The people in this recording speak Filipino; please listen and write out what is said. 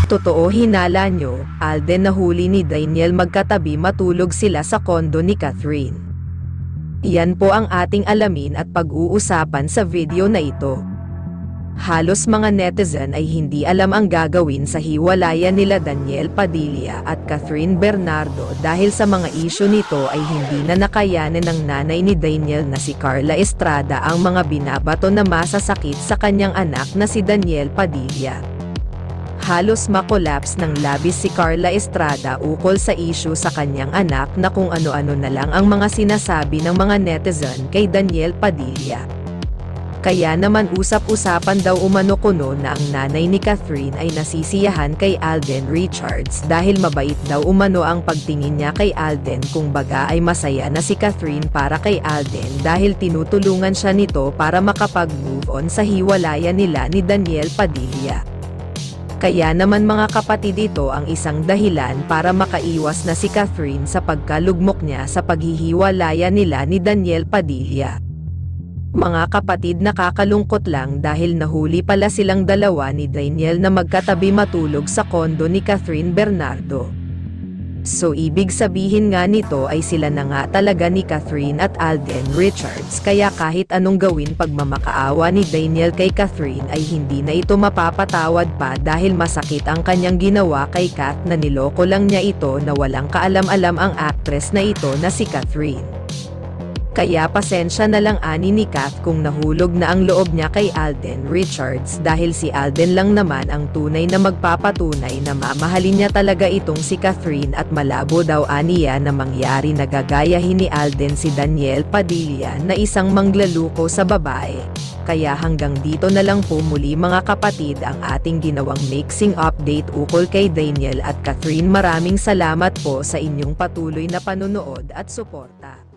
Totoo hinala nyo, Alden nahuli ni Daniel magkatabi matulog sila sa kondo ni Catherine. Iyan po ang ating alamin at pag-uusapan sa video na ito. Halos mga netizen ay hindi alam ang gagawin sa hiwalayan nila Daniel Padilla at Catherine Bernardo dahil sa mga isyu nito ay hindi na nakayanan ng nanay ni Daniel na si Carla Estrada ang mga binabato na masasakit sa kanyang anak na si Daniel Padilla. Halos makolaps ng labis si Carla Estrada ukol sa isyu sa kanyang anak na kung ano-ano na lang ang mga sinasabi ng mga netizen kay Daniel Padilla. Kaya naman usap-usapan daw umano kuno na ang nanay ni Catherine ay nasisiyahan kay Alden Richards dahil mabait daw umano ang pagtingin niya kay Alden, kung baga ay masaya na si Catherine para kay Alden dahil tinutulungan siya nito para makapag-move on sa hiwalayan nila ni Daniel Padilla. Kaya naman mga kapatid, ito ang isang dahilan para makaiwas na si Catherine sa pagkalugmok niya sa paghihiwalayan nila ni Daniel Padilla. Mga kapatid, nakakalungkot lang dahil nahuli pala silang dalawa ni Daniel na magkatabi matulog sa kondo ni Catherine Bernardo. So ibig sabihin nga nito ay sila na nga talaga ni Catherine at Alden Richards, kaya kahit anong gawin pagmamakaawa ni Daniel kay Catherine ay hindi na ito mapapatawad pa dahil masakit ang kanyang ginawa kay Kat na niloko lang niya ito na walang kaalam-alam ang actress na ito na si Catherine. Kaya pasensya na lang ani ni Kat kung nahulog na ang loob niya kay Alden Richards dahil si Alden lang naman ang tunay na magpapatunay na mamahalin niya talaga itong si Catherine at malabo daw aniya na mangyari na gagayahin ni Alden si Daniel Padilla na isang manglaluko sa babae. Kaya hanggang dito na lang po muli mga kapatid ang ating ginawang mixing update ukol kay Daniel at Catherine. Maraming salamat po sa inyong patuloy na panonood at suporta.